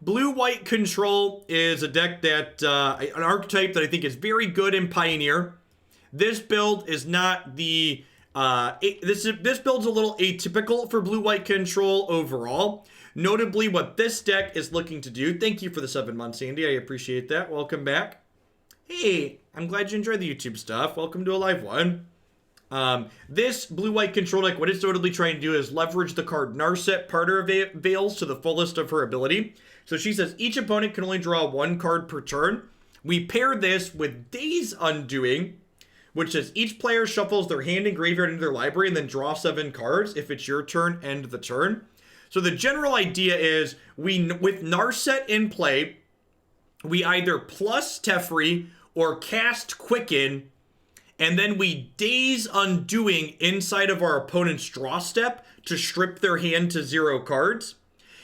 blue-white control is a deck that, an archetype that I think is very good in Pioneer. This build is not the, this build's a little atypical for blue-white control overall. Notably, what this deck is looking to do, thank you for the 7 months, Andy, I appreciate that, welcome back. Hey, I'm glad you enjoyed the YouTube stuff, welcome to a live one. This blue-white control deck, what it's notably trying to do is leverage the card Narset Parter Veils to the fullest of her ability. So she says each opponent can only draw 1 card per turn. We pair this with Days Undoing, which says each player shuffles their hand and graveyard into their library and then draw 7 cards. If it's your turn, end the turn. So the general idea is, with Narset in play, we either plus Teferi or cast Quicken, and then we Days Undoing inside of our opponent's draw step to strip their hand to 0 cards.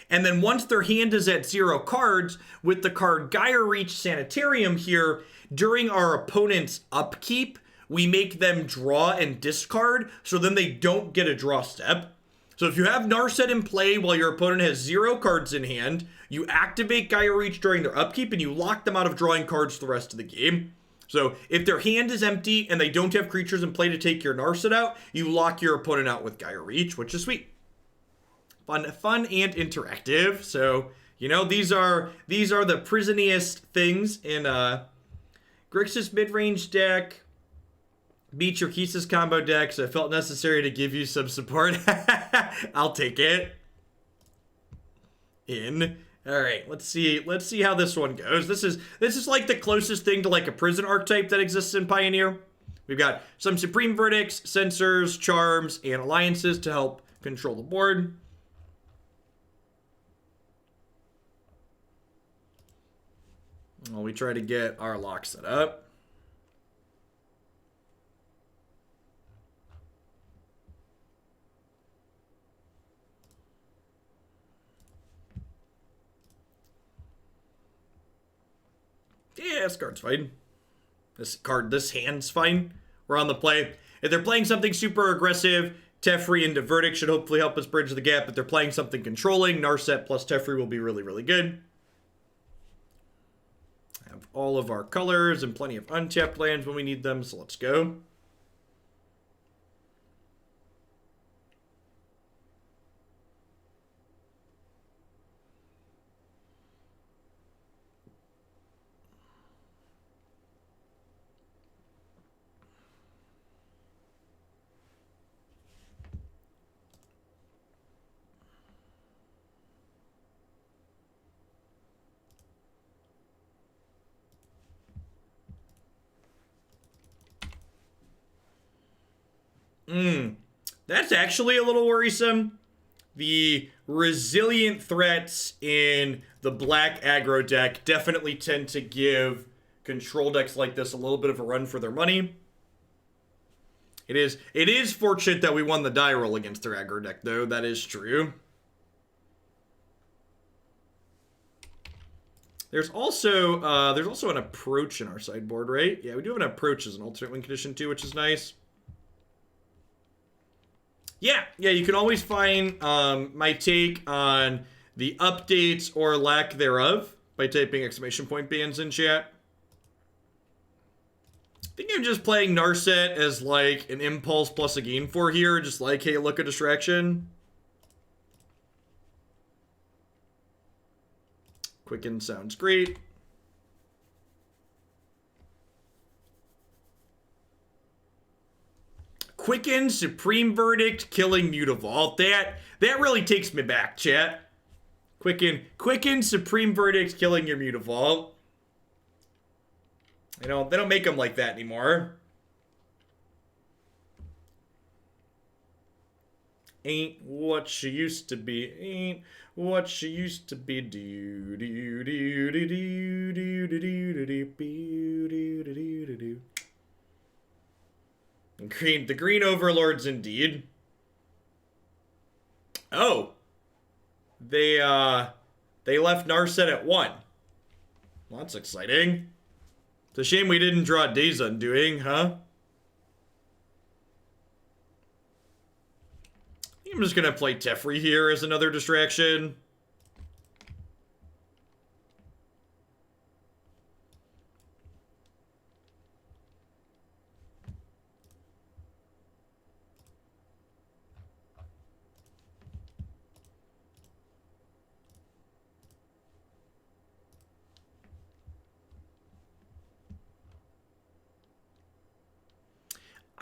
And then once their hand is at 0 cards, with the card Geier Reach Sanitarium here, during our opponent's upkeep, we make them draw and discard, so then they don't get a draw step. So if you have Narset in play while your opponent has 0 cards in hand, you activate Geier Reach during their upkeep and you lock them out of drawing cards the rest of the game. So if their hand is empty and they don't have creatures in play to take your Narset out, you lock your opponent out with Geier Reach, which is sweet. Fun and interactive. So, you know, these are the prisoniest things in Grixis mid-range deck. Beat your Kisis combo deck, so I felt necessary to give you some support. I'll take it. Alright, let's see how this one goes. This is like the closest thing to like a prison archetype that exists in Pioneer. We've got some Supreme Verdicts, Censors, Charms, and Alliances to help control the board. Well, we try to get our lock set up. Yeah, this card's fine. This hand's fine. We're on the play. If they're playing something super aggressive, Teferi into Verdict should hopefully help us bridge the gap. If they're playing something controlling, Narset plus Teferi will be really, really good. Have all of our colors and plenty of untapped lands when we need them, so let's go. That's actually a little worrisome. The resilient threats in the black aggro deck definitely tend to give control decks like this a little bit of a run for their money. It is fortunate that we won the die roll against their aggro deck, though. That is true. There's also an approach in our sideboard, right? Yeah, we do have an approach as an alternate win condition too, which is nice. Yeah, you can always find my take on the updates or lack thereof by typing !bans in chat. I think I'm just playing Narset as like an impulse plus a gain for here, just like, hey, look, a distraction. Quicken sounds great. Quicken, Supreme Verdict, killing Mutavault. That really takes me back, chat. Quicken, Supreme Verdict, killing your Mutavault. You know, they don't make them like that anymore. Ain't what she used to be. Ain't what she used to be. Do do do do do do do do do do do do. Green, the green overlords indeed. Oh, they left Narset at 1. Well, that's exciting. It's a shame we didn't draw Days Undoing, huh? I'm just gonna play Teferi here as another distraction.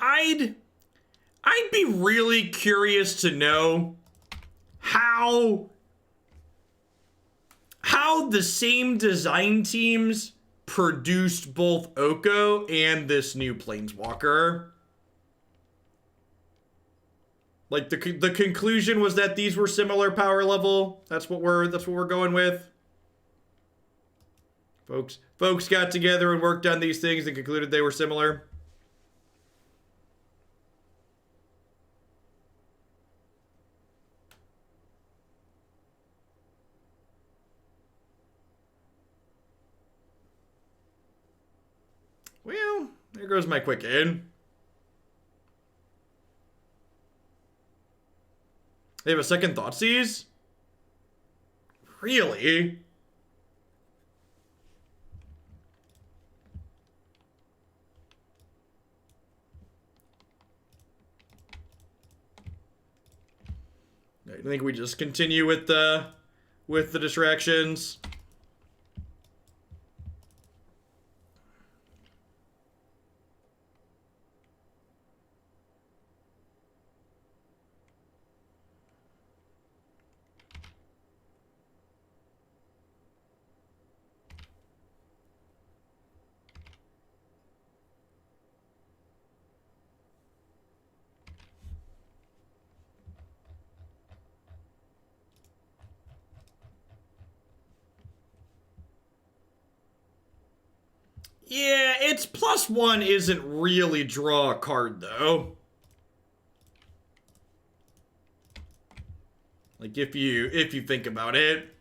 I'd be really curious to know how the same design teams produced both Oko and this new Planeswalker. Like the conclusion was that these were similar power level. That's what we're going with. Folks got together and worked on these things and concluded they were similar. Well, there goes my Quicken. They have a second Thoughtseize? Really? I think we just continue with the distractions. Yeah, its +1 isn't really draw a card, though. Like, if you think about it.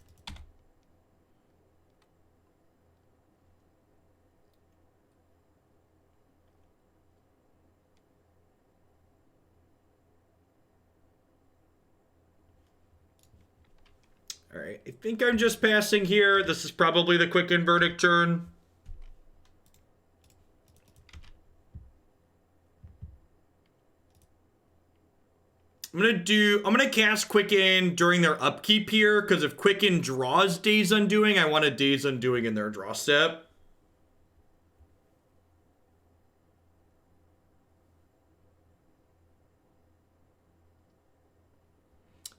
Alright, I think I'm just passing here. This is probably the Quicken verdict turn. I'm gonna cast Quicken during their upkeep here, because if Quicken draws Days Undoing, I want a Days Undoing in their draw step.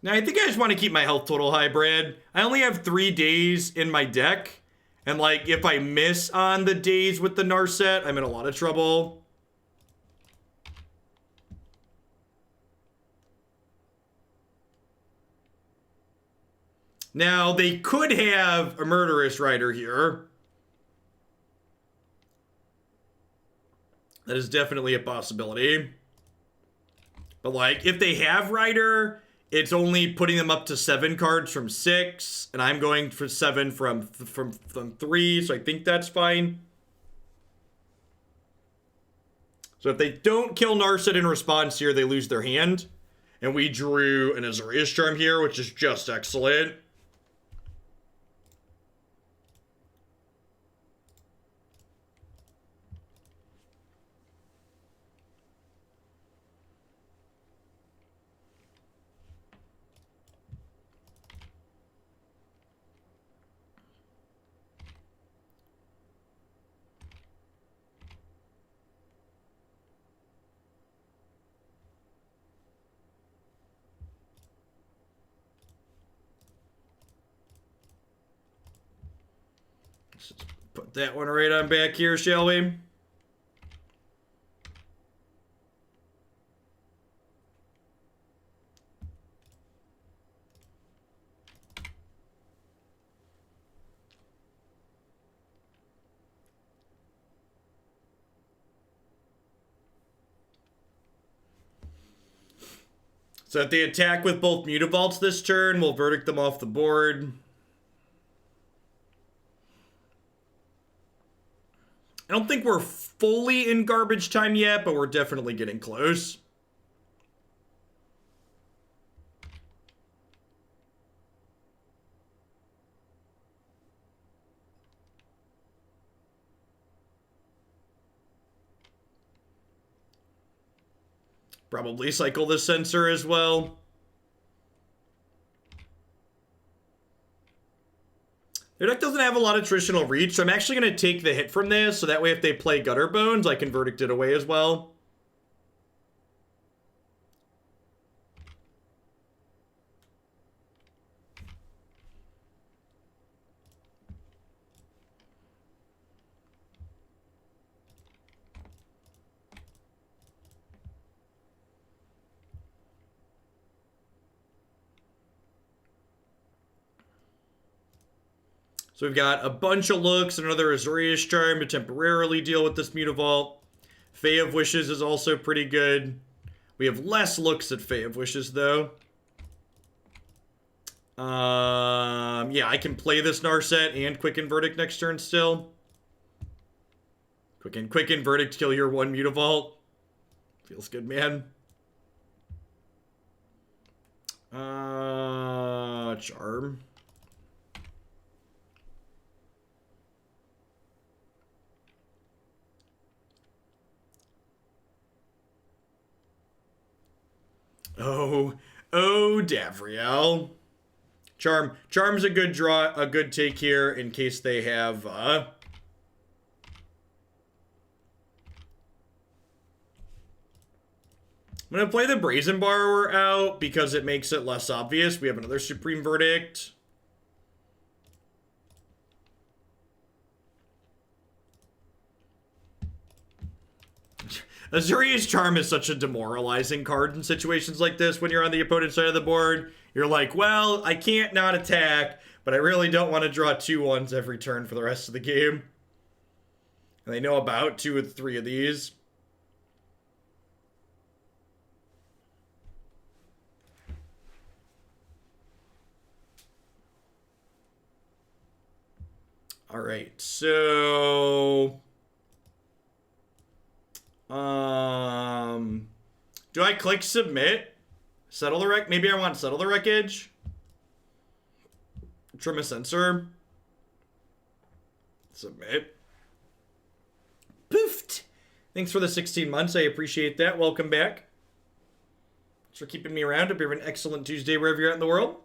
Now, I think I just want to keep my health total high, Brad. I only have 3 days in my deck, and like, if I miss on the days with the Narset, I'm in a lot of trouble. Now, they could have a Murderous Rider here. That is definitely a possibility. But, like, if they have Rider, it's only putting them up to 7 cards from 6. And I'm going for 7 from 3, so I think that's fine. So if they don't kill Narset in response here, they lose their hand. And we drew an Azorius Charm here, which is just excellent. Let's put that one right on back here, shall we? So if they attack with both Mutavaults this turn, we'll verdict them off the board. I don't think we're fully in garbage time yet, but we're definitely getting close. Probably cycle the Censor as well. Their deck doesn't have a lot of traditional reach, so I'm actually going to take the hit from this, so that way if they play Gutter Bones, I can verdict it away as well. So we've got a bunch of looks, another Azorius Charm to temporarily deal with this Mutavault. Fae of Wishes is also pretty good. We have less looks at Fae of Wishes, though. Yeah, I can play this Narset and Quicken Verdict next turn still. Quicken Verdict, kill your one Mutavault. Feels good, man. Charm. Oh, Davriel. Charm's a good draw, a good take here in case they have, I'm gonna play the Brazen Borrower out because it makes it less obvious. We have another Supreme Verdict. Azorius Charm is such a demoralizing card in situations like this when you're on the opponent's side of the board. You're like, well, I can't not attack, but I really don't want to draw 2-1s every turn for the rest of the game. And they know about 2 or 3 of these. All right, so... do I click submit? Settle the wreck? Maybe I want settle the wreckage. Trim a censor. Submit. Poofed. Thanks for the 16 months. I appreciate that. Welcome back. Thanks for keeping me around. Hope you have an excellent Tuesday wherever you're at in the world.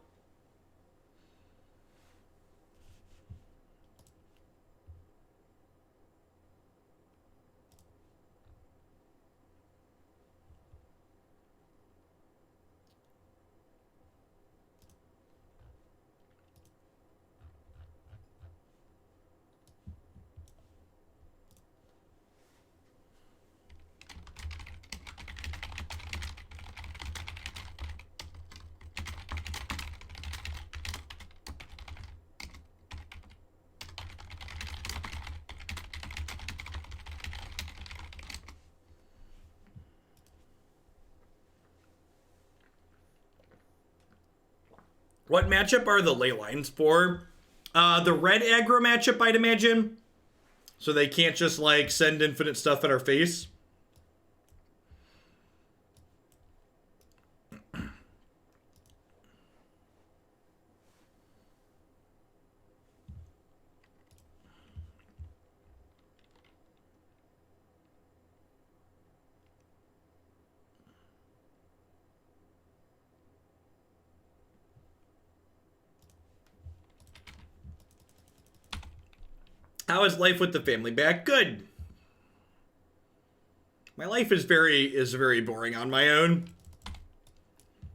What matchup are the ley lines for? The red aggro matchup, I'd imagine. So they can't just, like, send infinite stuff at our face. How is life with the family back? Good. My life is very boring on my own.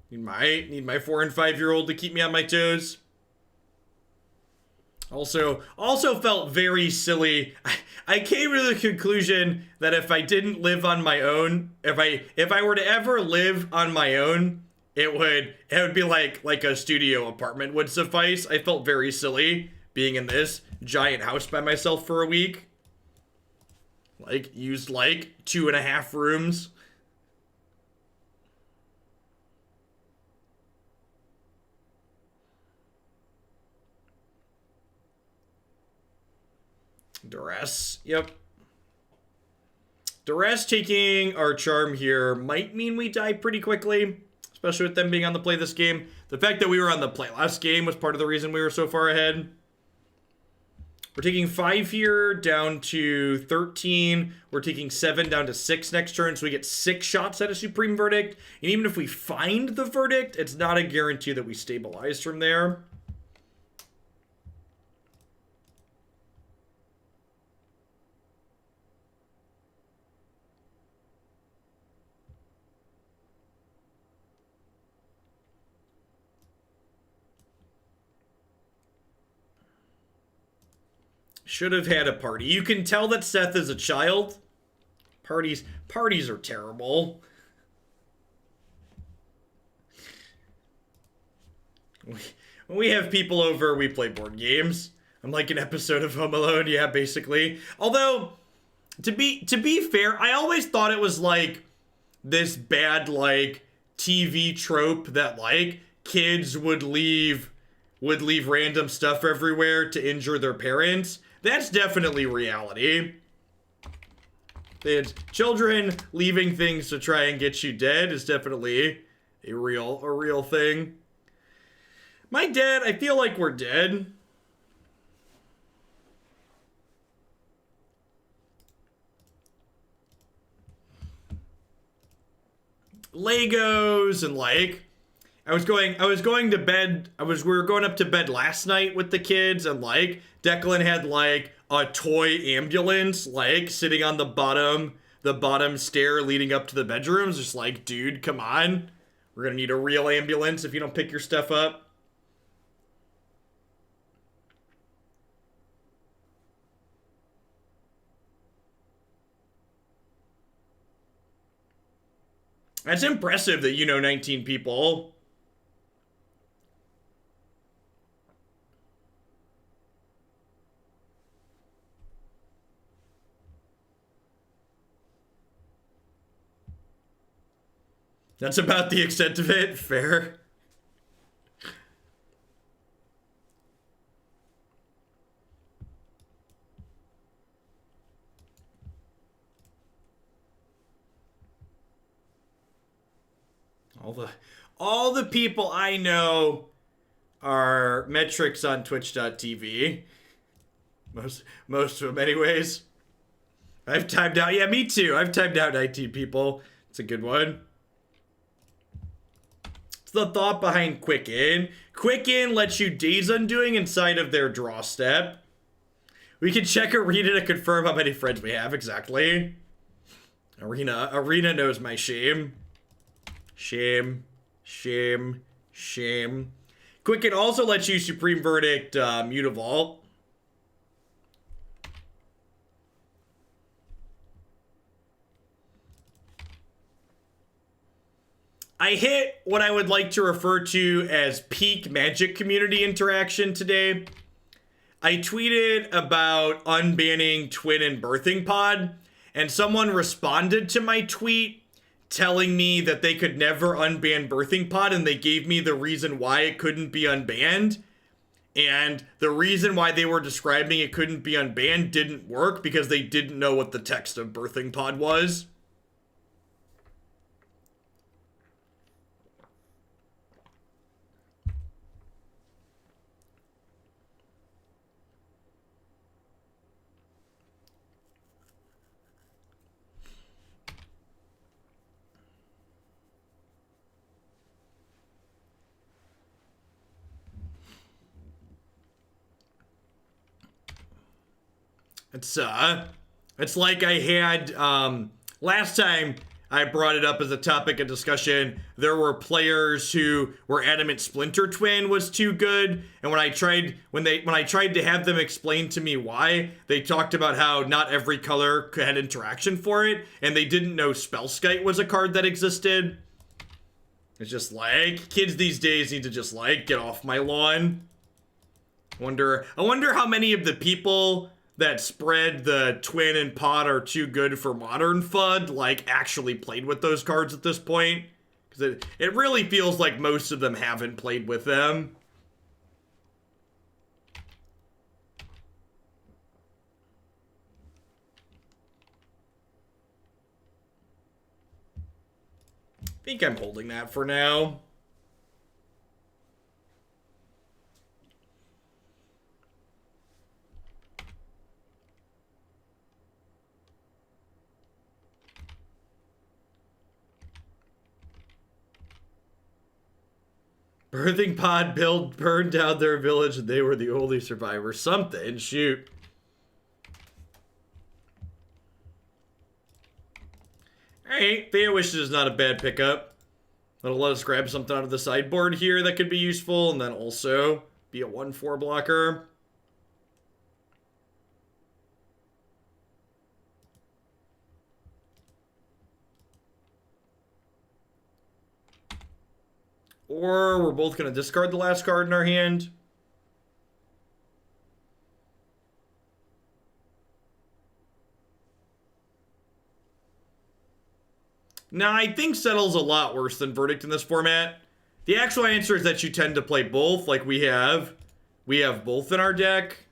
Need my 4 and 5-year-old to keep me on my toes. Also felt very silly. I came to the conclusion that if I didn't live on my own, if I were to ever live on my own, it would be like a studio apartment would suffice. I felt very silly being in this giant house by myself for a week. Like, used like 2.5 rooms. Duress, yep. Duress taking our charm here might mean we die pretty quickly, especially with them being on the play this game. The fact that we were on the play last game was part of the reason we were so far ahead. We're taking 5 here down to 13. We're taking 7 down to 6 next turn, so we get 6 shots at a Supreme Verdict. And even if we find the Verdict, it's not a guarantee that we stabilize from there. Should have had a party. You can tell that Seth is a child. Parties are terrible. When we have people over, we play board games. I'm like an episode of Home Alone, yeah, basically. Although, to be fair, I always thought it was like this bad like TV trope that like kids would leave random stuff everywhere to injure their parents. That's definitely reality. It's children leaving things to try and get you dead is definitely a real thing. My dad, I feel like we're dead. Legos and like I was going to bed. We were going up to bed last night with the kids, and like Declan had like a toy ambulance like sitting on the bottom stair leading up to the bedrooms. Just like, dude, come on. We're gonna need a real ambulance if you don't pick your stuff up. That's impressive that you know 19 people. That's about the extent of it. Fair. All the all the people I know are metrics on twitch.tv. Most of them anyways. I've timed out. Yeah, me too. I've timed out 19 people. It's a good one. It's the thought behind Quicken. Quicken lets you daze undoing inside of their draw step. We can check Arena to confirm how many friends we have exactly. Arena knows my shame. Shame. Shame. Shame. Quicken also lets you Supreme Verdict Mutavault. I hit what I would like to refer to as peak Magic community interaction today. I tweeted about unbanning Twin and Birthing Pod, and someone responded to my tweet telling me that they could never unban Birthing Pod, and they gave me the reason why it couldn't be unbanned. And the reason why they were describing it couldn't be unbanned didn't work because they didn't know what the text of Birthing Pod was. It's like I had last time I brought it up as a topic of discussion. There were players who were adamant Splinter Twin was too good, and when I tried to have them explain to me why, they talked about how not every color had interaction for it, and they didn't know Spellskite was a card that existed. It's just like kids these days need to just like get off my lawn. I wonder how many of the people that spread the Twin and Pod are too good for Modern FUD like actually played with those cards at this point, because it really feels like most of them haven't played with them. I think I'm holding that for now. Birthing Pod burned down their village and they were the only survivors. Something, shoot. Alright, Fae of Wishes is not a bad pickup. That'll let us grab something out of the sideboard here that could be useful, and then also be a 1/4 blocker. Or we're both going to discard the last card in our hand. Now, I think Settle's a lot worse than Verdict in this format. The actual answer is that you tend to play both, like we have. We have both in our deck.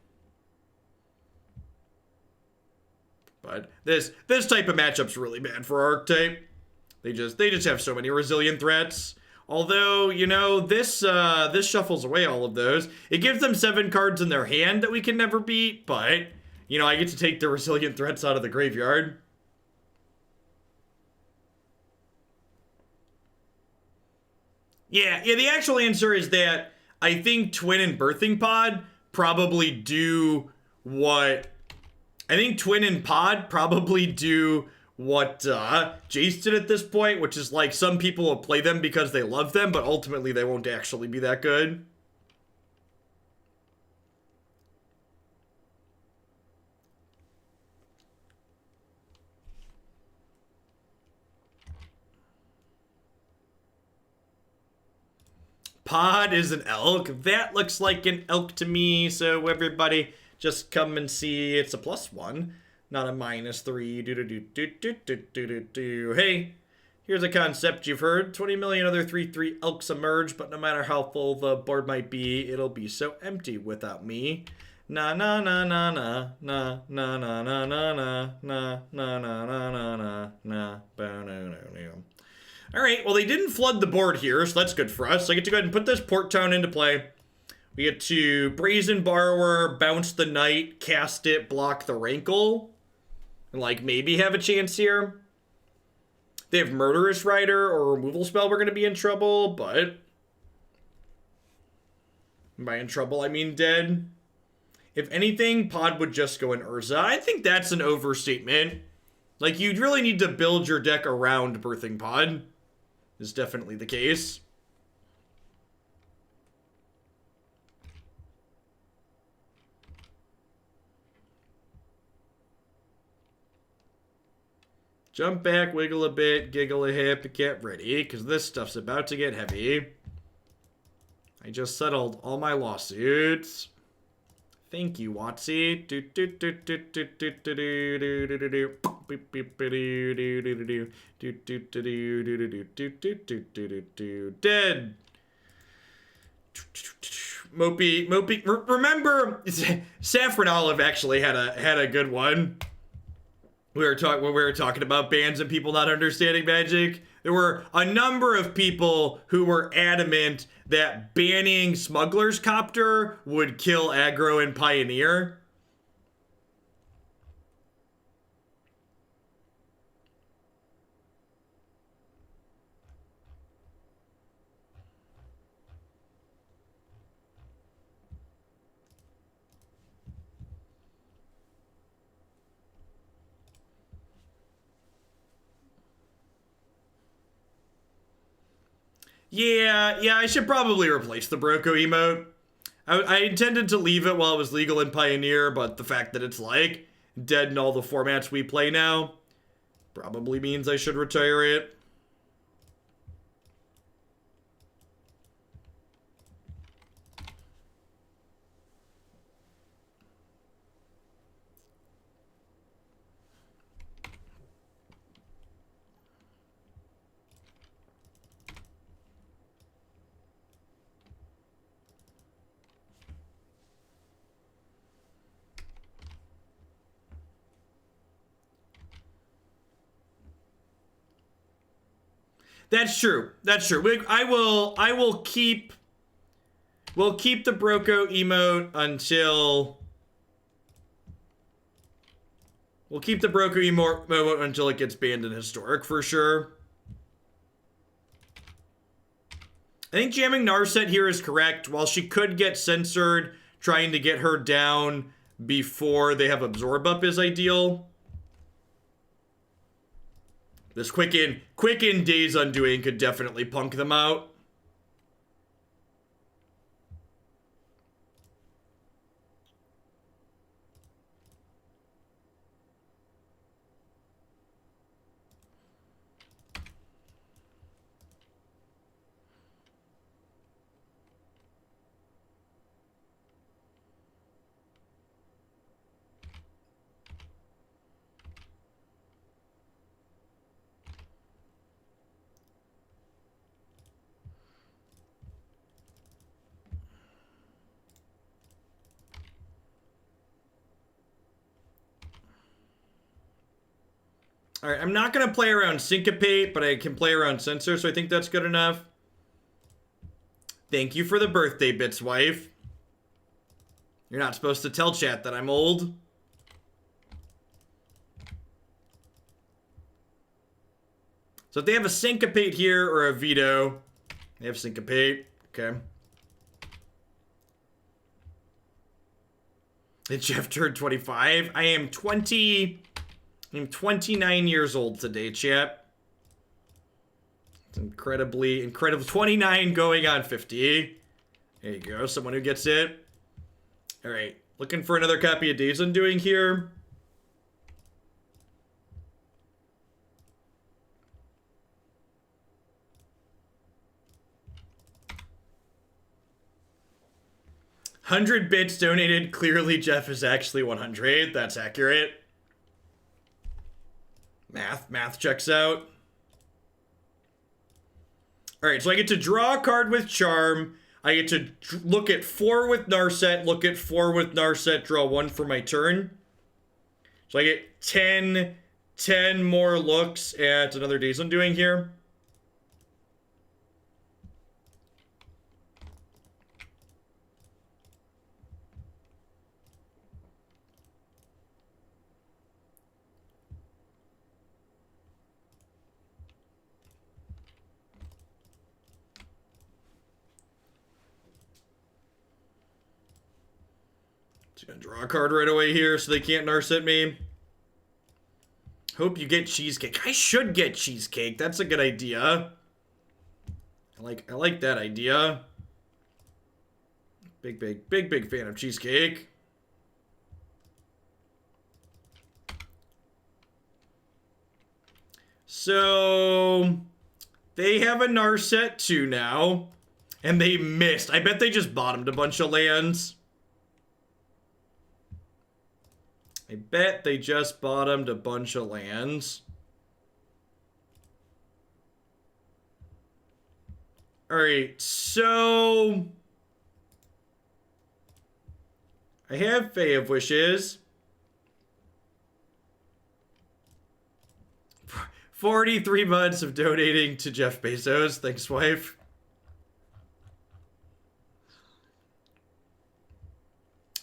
But this type of matchup's really bad for our archetype. They just have so many resilient threats. Although, you know, this shuffles away all of those. It gives them 7 cards in their hand that we can never beat, but, you know, I get to take the resilient threats out of the graveyard. Yeah, the actual answer is that I think Twin and Birthing Pod probably do what... I think Twin and Pod probably do what Jace did at this point, which is like some people will play them because they love them, but ultimately they won't actually be that good. Pod is an elk. That looks like an elk to me, so everybody just come and see it's a +1, not a -3. Hey, here's a concept you've heard. 20 million other 3/3 elks emerge, but no matter how full the board might be, it'll be so empty without me. Na na na na na na na na na na na na na na na na na. All right, well, they didn't flood the board here, so that's good for us. So I get to go ahead and put this Port Town into play. We get to Brazen Borrower, bounce the Knight, cast it, block the Rankle, and, like, maybe have a chance here. They have Murderous Rider or Removal Spell, we're going to be in trouble, but... by in trouble, I mean dead. If anything, Pod would just go in Urza. I think that's an overstatement. Like, you'd really need to build your deck around Birthing Pod. Is definitely the case. Jump back, wiggle a bit, giggle a hip, get ready, because this stuff's about to get heavy. I just settled all my lawsuits. Thank you, Watsy. Dead. Mopey. Remember, Saffron Olive actually had a good one. When we were talking about bans and people not understanding Magic. There were a number of people who were adamant that banning Smuggler's Copter would kill aggro and Pioneer. Yeah, I should probably replace the Broco emote. I intended to leave it while it was legal in Pioneer, but the fact that it's, like, dead in all the formats we play now probably means I should retire it. That's true. I will keep... We'll keep the Broco emote until... We'll keep the Broco emote until it gets banned in Historic, for sure. I think jamming Narset here is correct. While she could get censored, trying to get her down before they have Absorb Up is ideal. This Quicken Days Undoing could definitely punk them out. All right, I'm not going to play around Syncopate, but I can play around Censor, so I think that's good enough. Thank you for the birthday bits, wife. You're not supposed to tell chat that I'm old. So if they have a Syncopate here or a Veto, they have Syncopate. Okay. Did Jeff turn 25? I am 20... I'm 29 years old today, chat. It's incredibly 29 going on 50. There you go, someone who gets it. All right, looking for another copy of Days Undoing here. $100 bits donated. Clearly, Jeff is actually 100. That's accurate. Math checks out. All right, so I get to draw a card with Charm. I get to look at 4 with Narset, look at 4 with Narset, draw 1 for my turn. So I get 10 more looks at another Days Undoing here. Gonna draw a card right away here so they can't Narset me. Hope you get Cheesecake. I should get Cheesecake. That's a good idea. I like that idea. Big fan of Cheesecake. So they have a Narset 2 now. And they missed. I bet they just bottomed a bunch of lands. I bet they just bottomed a bunch of lands. Alright, so... I have Fae of Wishes. 43 months of donating to Jeff Bezos. Thanks, wife.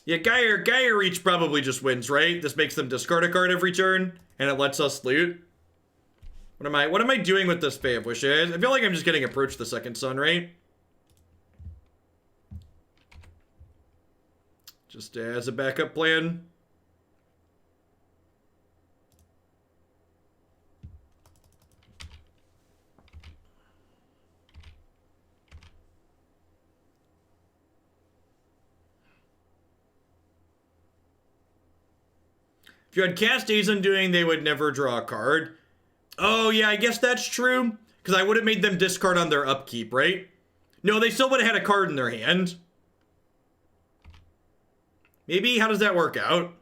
Yeah, Geier Reach probably just wins, right? This makes them discard a card every turn, and it lets us loot. What am I doing with this Fae of Wishes? I feel like I'm just getting approached the second sun, right? Just as a backup plan. If you had cast Days Undoing, they would never draw a card. Oh, yeah, I guess that's true. Because I would have made them discard on their upkeep, right? No, they still would have had a card in their hand. Maybe? How does that work out?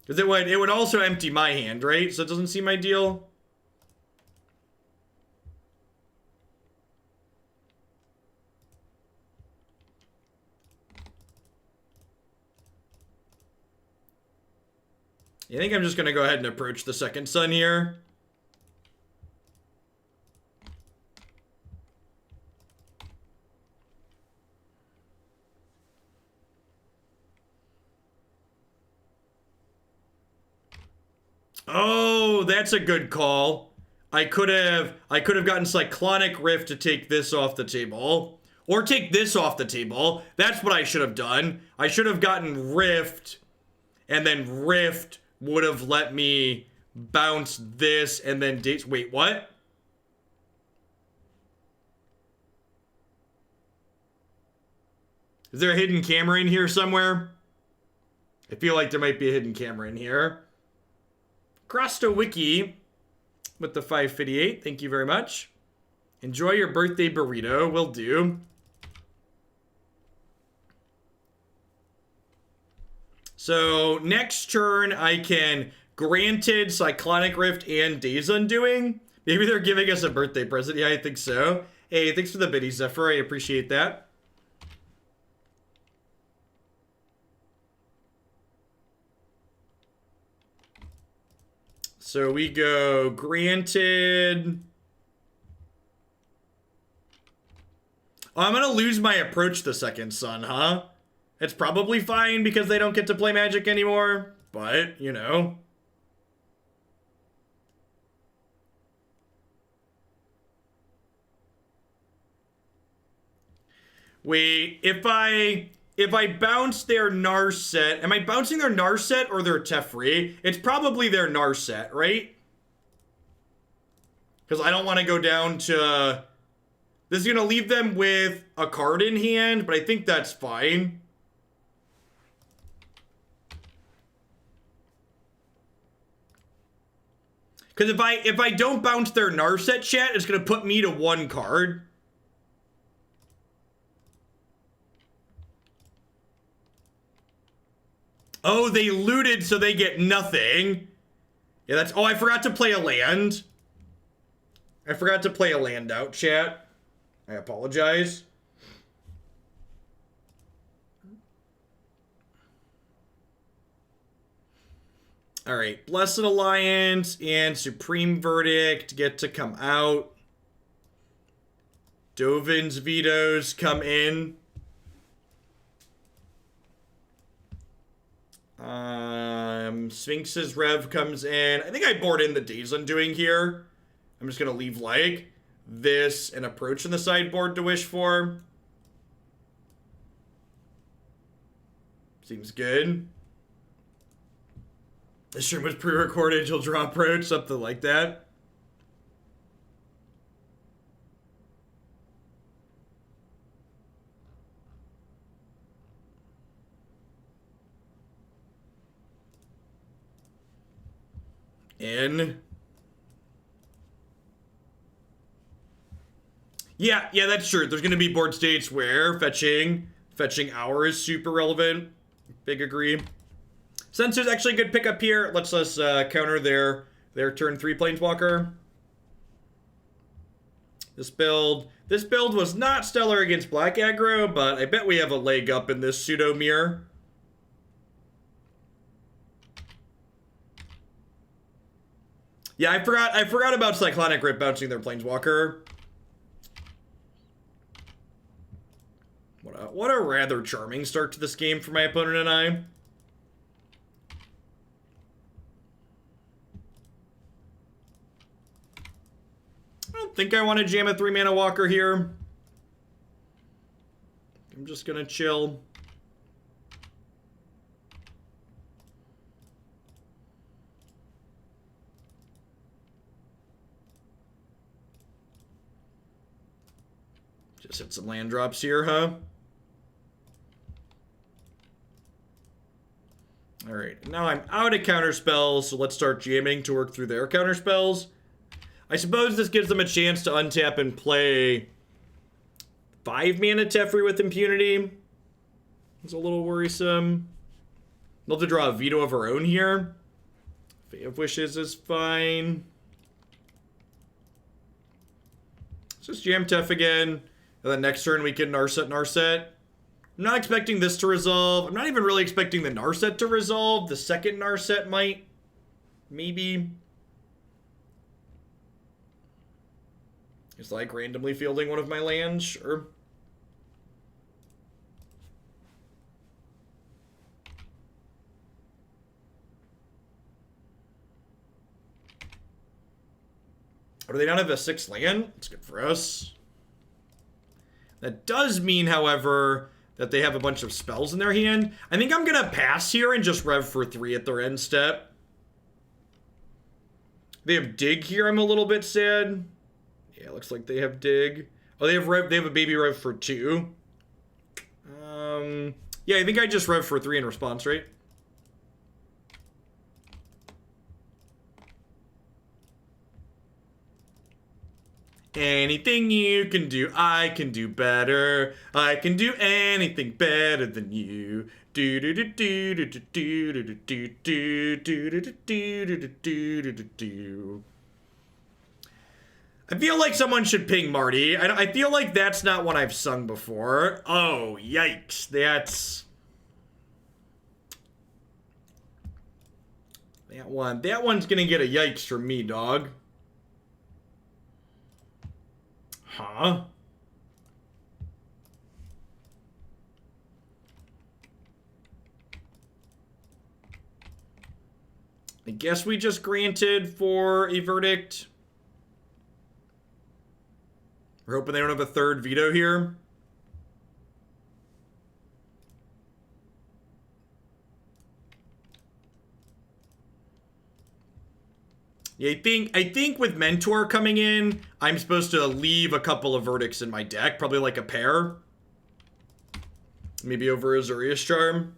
Because it would also empty my hand, right? So it doesn't seem ideal. I think I'm just going to go ahead and approach the second sun here. Oh, that's a good call. I could have gotten Cyclonic Rift to take this off the table. Or take this off the table. That's what I should have done. I should have gotten Rift. And then Rift would have let me bounce this and then dates. Wait, what? Is there a hidden camera in here somewhere? I feel like there might be a hidden camera in here. Crosta Wiki with the 558. Thank you very much. Enjoy your birthday burrito. Will do. So next turn, I can Granted Cyclonic Rift and Days Undoing. Maybe they're giving us a birthday present. Yeah, I think so. Hey, thanks for the biddy, Zephyr. I appreciate that. So we go Granted. Oh, I'm going to lose my approach the second sun, huh? It's probably fine because they don't get to play Magic anymore. But, you know. Wait, if I bounce their Narset, am I bouncing their Narset or their Teferi? It's probably their Narset, right? Because I don't want to go down to... This is going to leave them with a card in hand, but I think that's fine. Because if I don't bounce their Narset, chat, it's going to put me to 1 card. Oh, they looted, so they get nothing. Yeah, that's... Oh, I forgot to play a land. I forgot to play a land out, chat. I apologize. All right, Blessed Alliance and Supreme Verdict get to come out. Dovin's vetoes come in. Sphinx's Rev comes in. I think I board in the Days Undoing here. I'm just gonna leave like this and approach in the sideboard to wish for. Seems good. This stream was pre-recorded. You'll draw approach, something like that. In. Yeah, that's true. There's going to be board states where fetching hour is super relevant. Big agree. Censor's actually a good pickup here. Lets us counter their turn 3 Planeswalker. This build was not stellar against black aggro, but I bet we have a leg up in this pseudo mirror. Yeah, I forgot about Cyclonic Rift bouncing their Planeswalker. What a rather charming start to this game for my opponent and I. I don't think I want to jam a 3-mana walker here. I'm just gonna chill. Just hit some land drops here, huh? Alright, now I'm out of counter spells, so let's start jamming to work through their counter spells. I suppose this gives them a chance to untap and play 5-mana Teferi with impunity. It's a little worrisome. Love to draw a veto of our own here. Fae of Wishes is fine. Let's just jam Tef again. And then next turn we can Narset. I'm not expecting this to resolve. I'm not even really expecting the Narset to resolve. The second Narset might. Maybe. It's like randomly fielding one of my lands. Sure. Or do they not have a 6th land? That's good for us. That does mean, however, that they have a bunch of spells in their hand. I think I'm going to pass here and just rev for 3 at their end step. They have Dig here. I'm a little bit sad. Yeah, looks like they have Dig. Oh, they have rev. They have a baby rev for 2. Yeah, I think I just rev for 3 in response, right? Anything you can do, I can do better. I can do anything better than you. Do do do do do do do do do do do do do do do. I feel like someone should ping Marty. I feel like that's not one I've sung before. Oh, yikes. That one's gonna get a yikes from me, dog. Huh? I guess we just granted for a verdict. We're hoping they don't have a third veto here. Yeah, I think with Mentor coming in, I'm supposed to leave a couple of verdicts in my deck, probably like a pair. Maybe over Azorius Charm.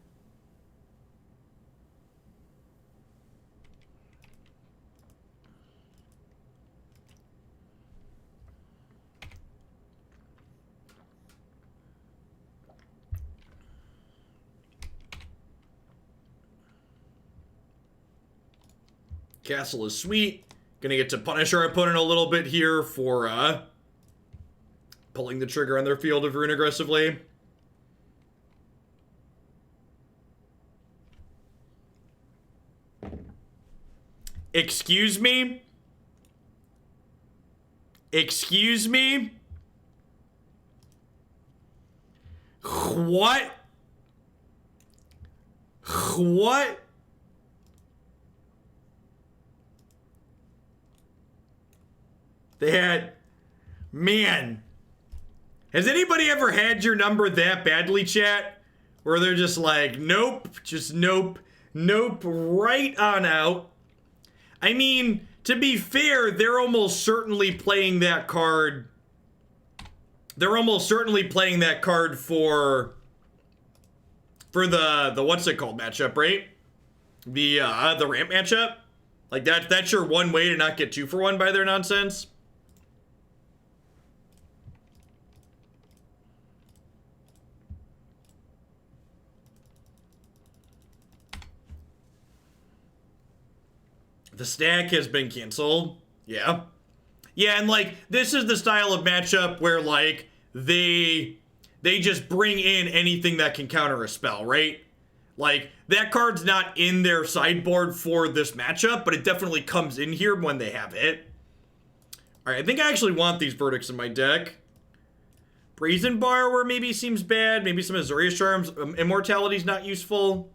Castle is sweet. Gonna get to punish our opponent a little bit here for pulling the trigger on their field of rune aggressively. Excuse me? Excuse me? What? What? They had... Man. Has anybody ever had your number that badly, chat? Where they're just like, nope, just nope, nope, right on out. I mean, to be fair, they're almost certainly playing that card. They're almost certainly playing that card for the what's it called matchup, right? The ramp matchup. Like that's your one way to not get 2-for-1 by their nonsense. The stack has been canceled. Yeah. Yeah, and like, this is the style of matchup where like, they just bring in anything that can counter a spell, right? Like, that card's not in their sideboard for this matchup, but it definitely comes in here when they have it. Alright, I think I actually want these verdicts in my deck. Brazen Borrower maybe seems bad. Maybe some Azorius Charms. Immortality's not useful.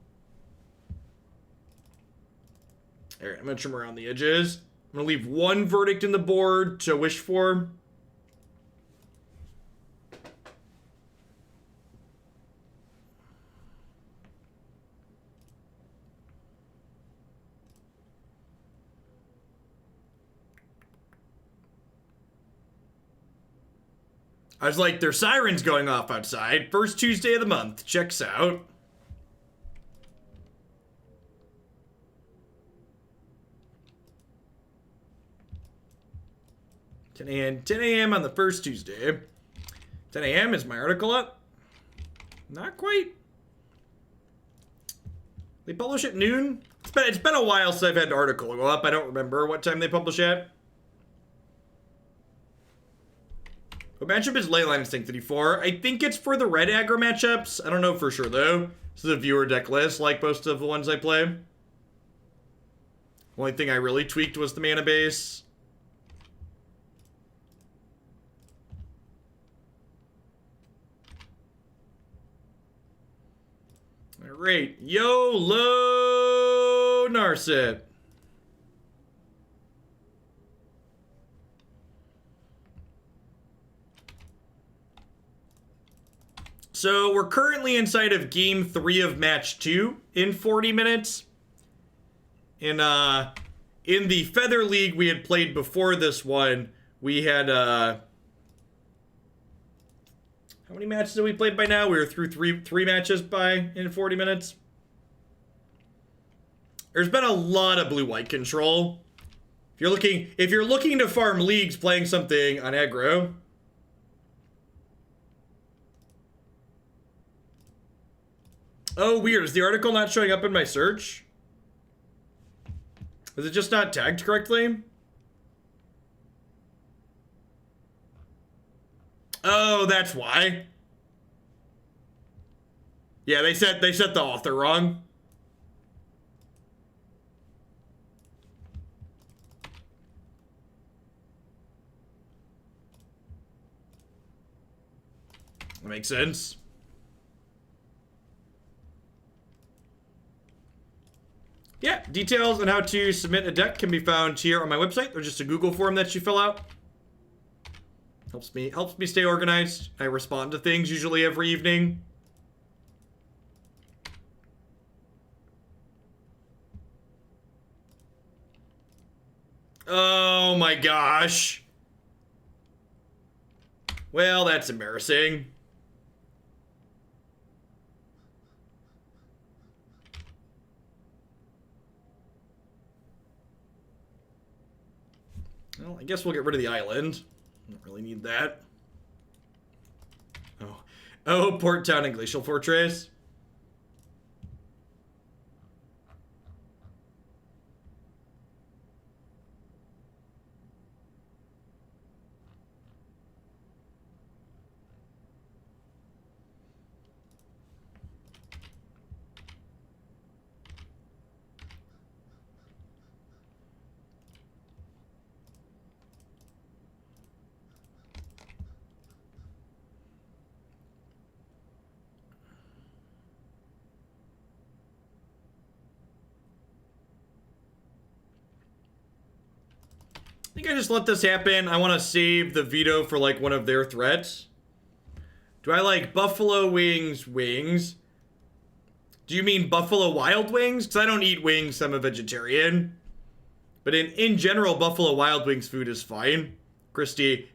Alright, I'm gonna trim around the edges. I'm gonna leave one verdict in the board to wish for. I was like, there's sirens going off outside. First Tuesday of the month. Checks out. ten a.m. on the first Tuesday. 10 a.m. is my article up? Not quite. They publish at noon? It's been a while since I've had an article go up. I don't remember what time they publish at. What matchup is Leyline of Sanctity for? I think it's for the red aggro matchups. I don't know for sure though. This is a viewer deck list like most of the ones I play. Only thing I really tweaked was the mana base. Alright, YOLO Narset. So we're currently inside of game 3 of match 2 in 40 minutes. In the Feather League we had played before this one, we had how many matches have we played by now? We were through three matches in 40 minutes. There's been a lot of blue-white control. If you're looking to farm leagues playing something on aggro. Oh, weird. Is the article not showing up in my search? Is it just not tagged correctly? Oh, that's why. Yeah, they set the author wrong. That makes sense. Yeah, details on how to submit a deck can be found here on my website. There's just a Google form that you fill out. Helps me stay organized. I respond to things usually every evening. Oh my gosh. Well, that's embarrassing. Well, I guess we'll get rid of the island. Don't really need that. Oh, Port Town and Glacial Fortress. I think I just let this happen. I want to save the veto for like one of their threats. Do I like buffalo wings? Do you mean buffalo wild wings? Because I don't eat wings. I'm a vegetarian. But in general, buffalo wild wings food is fine. Christy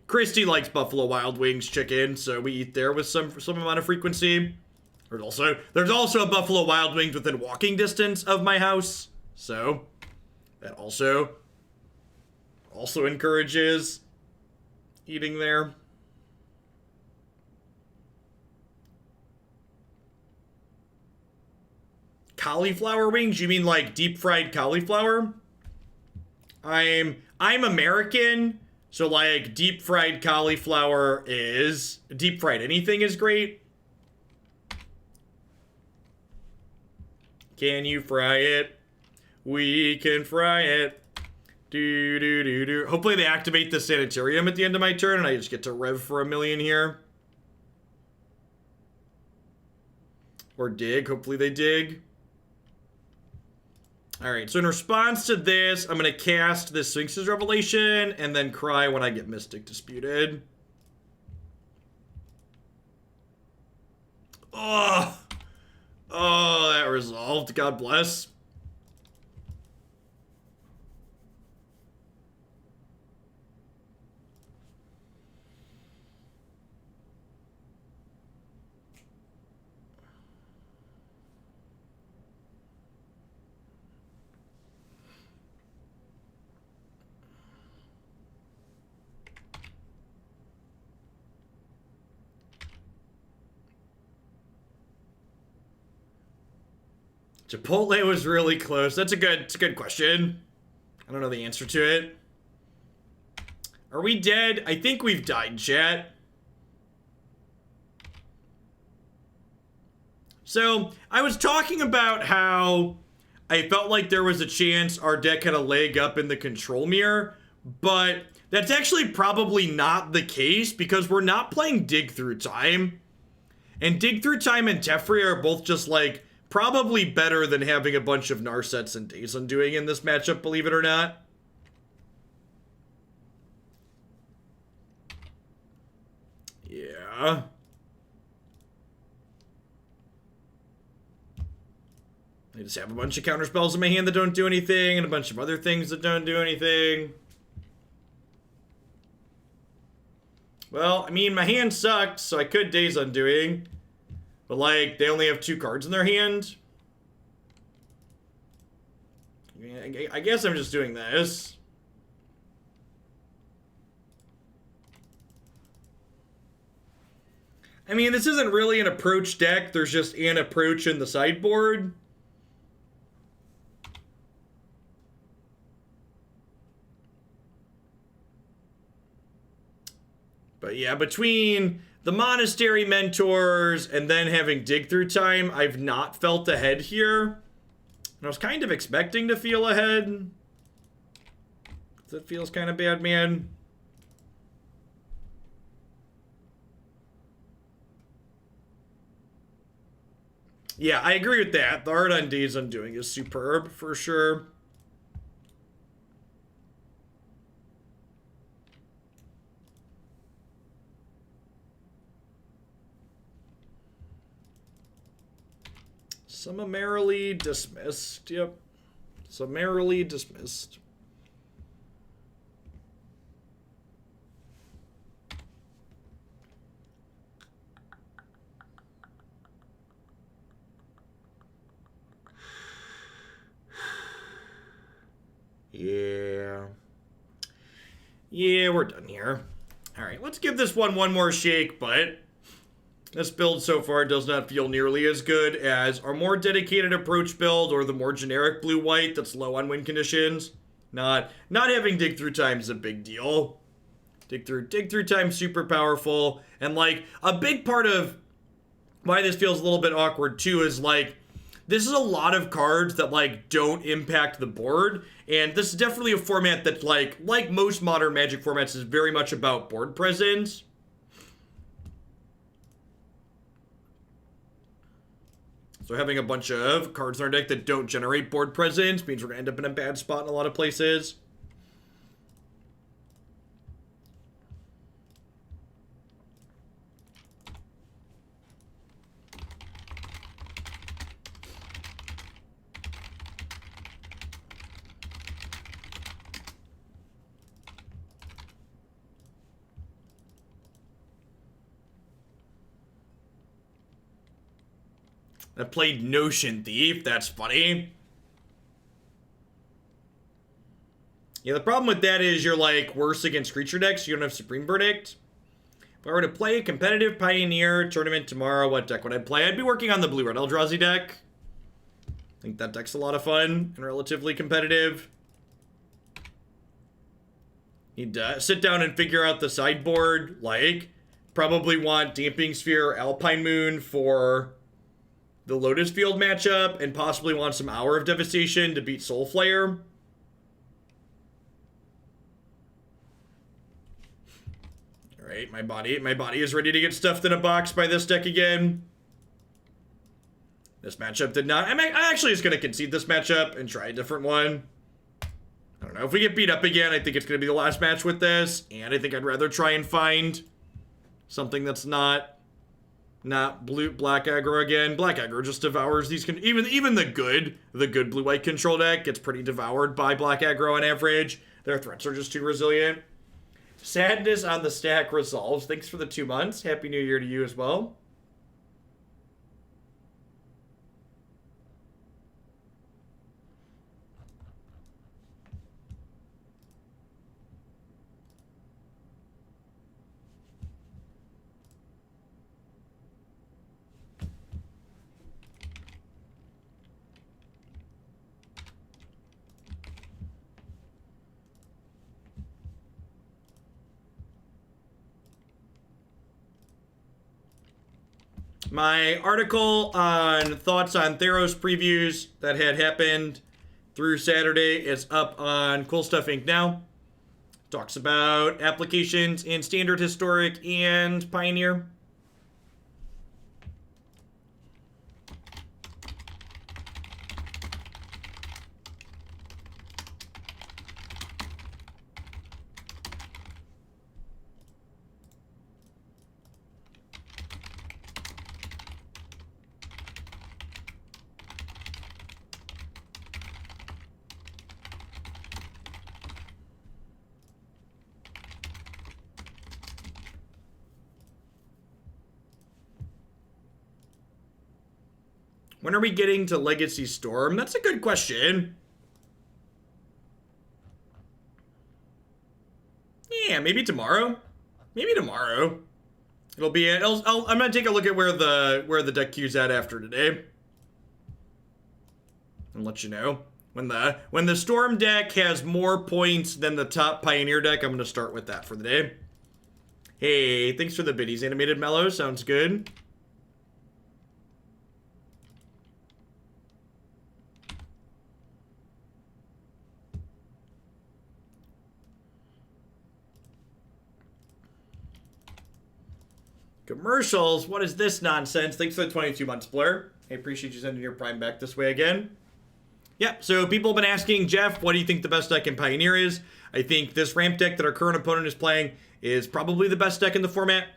likes buffalo wild wings chicken, so we eat there with some amount of frequency. There's also a buffalo wild wings within walking distance of my house, so that also encourages eating there. Cauliflower wings? You mean like deep fried cauliflower? I'm American, so like deep fried cauliflower is deep fried anything is great. Can you fry it? We can fry it. Do. Hopefully they activate the Sanitarium at the end of my turn and I just get to rev for a million here. Or dig. Hopefully they dig. Alright, so in response to this, I'm going to cast this Sphinx's Revelation and then cry when I get Mystic Disputed. Oh, that resolved. God bless. Chipotle was really close. It's a good question. I don't know the answer to it. Are we dead? I think we've died, chat. So, I was talking about how I felt like there was a chance our deck had a leg up in the control mirror, but that's actually probably not the case because we're not playing Dig Through Time. And Dig Through Time and Teferi are both just like probably better than having a bunch of Narsets and Days Undoing in this matchup, believe it or not. Yeah. I just have a bunch of counter spells in my hand that don't do anything, and a bunch of other things that don't do anything. Well, I mean, my hand sucks, so I could Days Undoing. But, like, they only have 2 cards in their hand. I guess I'm just doing this. I mean, this isn't really an approach deck. There's just an approach in the sideboard. But yeah, between the Monastery Mentors and then having Dig Through Time, I've not felt ahead here. And I was kind of expecting to feel ahead. That feels kind of bad, man. Yeah, I agree with that. The art on Days Undoing is superb, for sure. Summarily dismissed. Yep. Summarily dismissed. Yeah. Yeah, we're done here. All right, let's give this one more shake, but this build so far does not feel nearly as good as our more dedicated approach build or the more generic blue-white that's low on win conditions. Not having Dig Through Time is a big deal. Dig Through Time super powerful, and like a big part of why this feels a little bit awkward too is like this is a lot of cards that like don't impact the board, and this is definitely a format that like most modern Magic formats is very much about board presence. So having a bunch of cards in our deck that don't generate board presence means we're gonna end up in a bad spot in a lot of places. I played Notion Thief. That's funny. Yeah, the problem with that is you're like worse against creature decks. You don't have Supreme Verdict. If I were to play a competitive Pioneer tournament tomorrow, what deck would I play? I'd be working on the Blue-Red Eldrazi deck. I think that deck's a lot of fun and relatively competitive. Need to sit down and figure out the sideboard. Like, probably want Damping Sphere or Alpine Moon for the Lotus Field matchup, and possibly want some Hour of Devastation to beat Soul Flare. Alright, my body is ready to get stuffed in a box by this deck again. This matchup did not. I actually just going to concede this matchup and try a different one. I don't know. If we get beat up again, I think it's going to be the last match with this, and I think I'd rather try and find something that's not black aggro again. Black aggro just devours these. Even the good blue-white control deck gets pretty devoured by black aggro on average. Their threats are just too resilient. Sadness on the stack resolves. Thanks for the 2 months. Happy New Year to you as well. My article on thoughts on Theros previews that had happened through Saturday is up on Cool Stuff Inc. now. Talks about applications in Standard, Historic, and Pioneer. When are we getting to Legacy Storm? That's a good question. Yeah, maybe tomorrow. Maybe tomorrow. It'll be. I'm gonna take a look at where the deck queue's at after today, and let you know when the Storm deck has more points than the top Pioneer deck. I'm gonna start with that for the day. Hey, thanks for the biddies, Animated Mellow. Sounds good. Commercials? What is this nonsense? Thanks for the 22 months, Blur. I appreciate you sending your Prime back this way again. Yeah, so people have been asking, Jeff, what do you think the best deck in Pioneer is? I think this ramp deck that our current opponent is playing is probably the best deck in the format.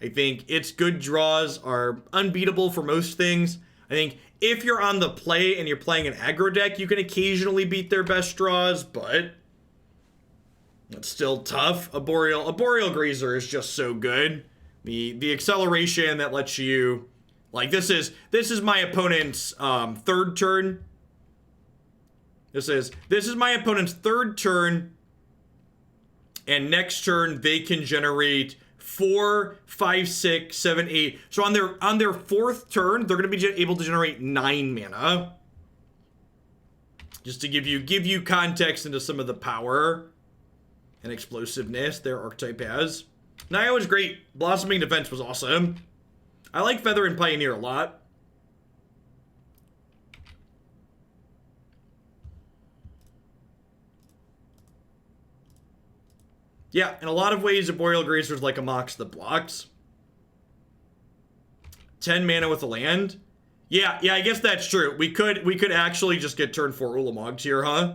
I think its good draws are unbeatable for most things. I think if you're on the play and you're playing an aggro deck, you can occasionally beat their best draws, but it's still tough. A Boreal Grazer is just so good. The acceleration that lets you, like, this is my opponent's third turn. This is my opponent's third turn, and next turn they can generate 4, 5, 6, 7, 8. So on their fourth turn, they're going to be able to generate 9 mana. Just to give you context into some of the power and explosiveness their archetype has. Naya was great. Blossoming Defense was awesome. I like Feather and Pioneer a lot. Yeah, in a lot of ways, a Boreal Grazer is like a Mox that blocks. 10 mana with a land. Yeah, I guess that's true. We could actually just get turn 4 Ulamogs here, huh?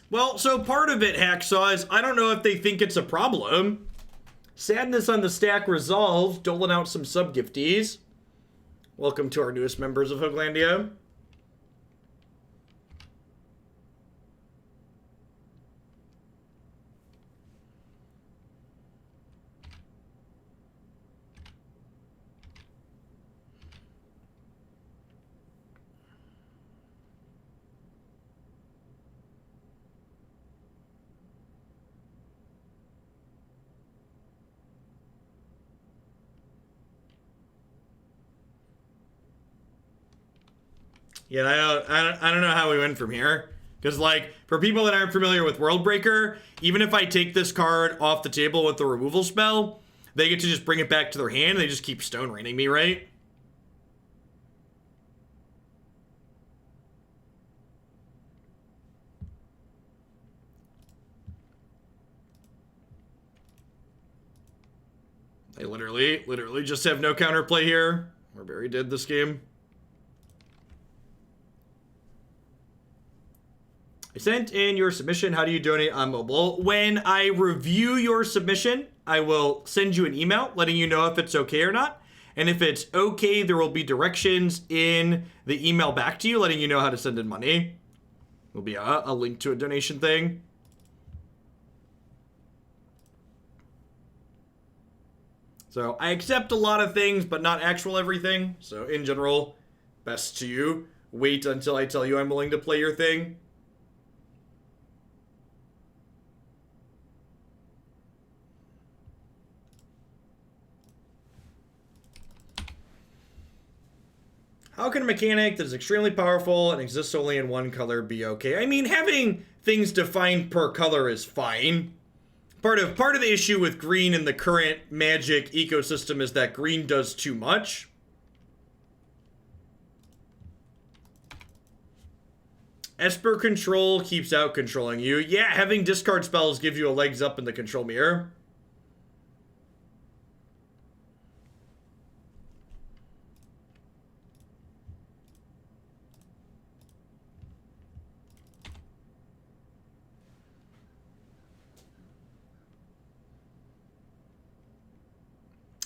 Well, so part of it, Hacksaw, is I don't know if they think it's a problem. Sadness on the Stack resolved, doling out some sub-gifties. Welcome to our newest members of Hooglandia. Yeah, I don't know how we went from here. Because, like, for people that aren't familiar with Worldbreaker, even if I take this card off the table with the removal spell, they get to just bring it back to their hand, and they just keep Stone Raining me, right? They literally just have no counterplay here. We're very dead this game. I sent in your submission. How do you donate on mobile? When I review your submission, I will send you an email letting you know if it's okay or not. And if it's okay, there will be directions in the email back to you letting you know how to send in money. There'll be a link to a donation thing. So I accept a lot of things, but not actual everything. So in general, best to you. Wait until I tell you I'm willing to play your thing. How can a mechanic that is extremely powerful and exists only in one color be okay? I mean, having things defined per color is fine. Part of the issue with green in the current Magic ecosystem is that green does too much. Esper Control keeps out controlling you. Yeah, having discard spells gives you a legs up in the control mirror.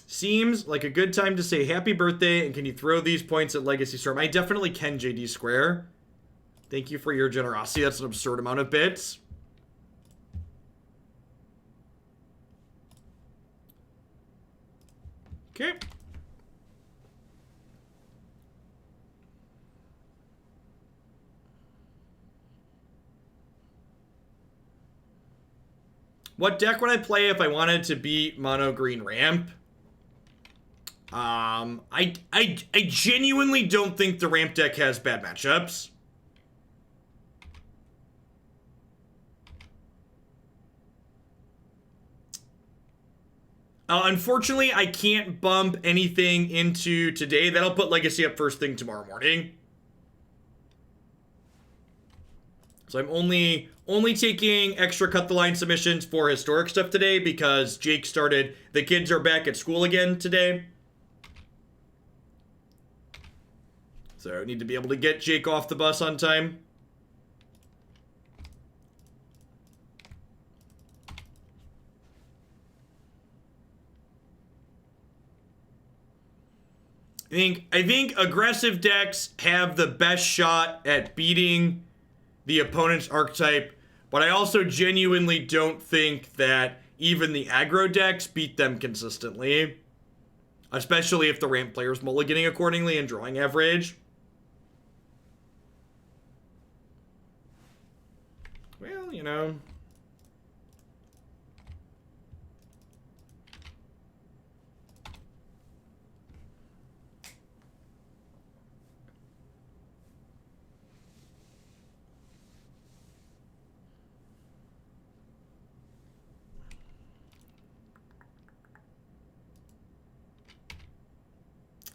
Seems like a good time to say happy birthday, and can you throw these points at Legacy Storm? I definitely can, JD Square. Thank you for your generosity. That's an absurd amount of bits. Okay. What deck would I play if I wanted to beat mono green ramp? I genuinely don't think the ramp deck has bad matchups. Unfortunately, I can't bump anything into today. That'll put Legacy up first thing tomorrow morning. So I'm only taking extra cut the line submissions for historic stuff today because Jake started. The kids are back at school again today. So I need to be able to get Jake off the bus on time. I think aggressive decks have the best shot at beating the opponent's archetype, but I also genuinely don't think that even the aggro decks beat them consistently, especially if the ramp player's mulliganing accordingly and drawing average. Well, you know.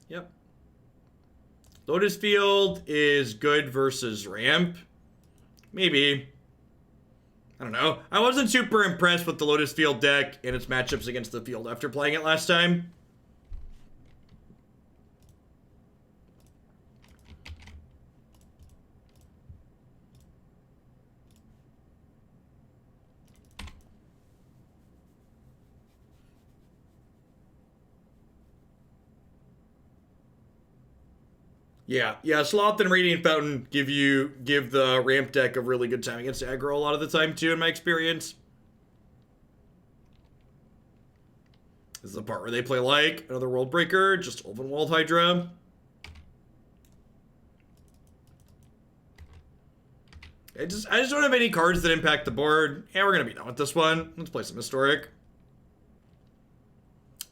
Yep. Lotus Field is good versus ramp. Maybe. I don't know. I wasn't super impressed with the Lotus Field deck and its matchups against the field after playing it last time. Yeah, Sloth and Radiant Fountain give the ramp deck a really good time against aggro a lot of the time too, in my experience. This is the part where they play like another World Breaker, just Ulvenwald Hydra. I just don't have any cards that impact the board. Yeah, we're gonna be done with this one. Let's play some Historic.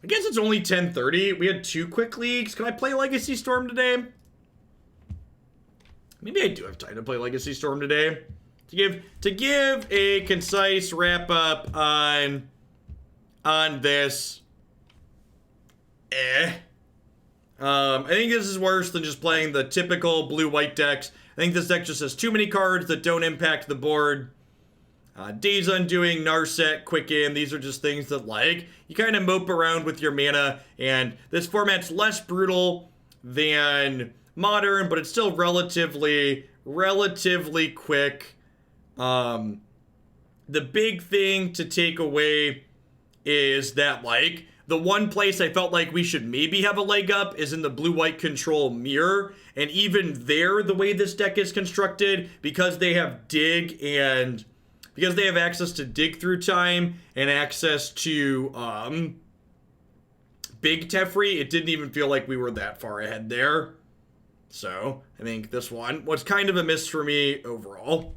I guess it's only 10:30. We had 2 quick leagues. Can I play Legacy Storm today? Maybe I do have time to play Legacy Storm today. To give a concise wrap up on this. I think this is worse than just playing the typical blue-white decks. I think this deck just has too many cards that don't impact the board. Days Undoing, Narset, Quicken, these are just things that, like, you kind of mope around with your mana, and this format's less brutal than Modern, but it's still relatively quick. The big thing to take away is that, like, the one place I felt like we should maybe have a leg up is in the blue-white control mirror, and even there, the way this deck is constructed, because they have dig and because they have access to dig through time and access to big Teferi, it didn't even feel like we were that far ahead there. So, I think this one was kind of a miss for me overall.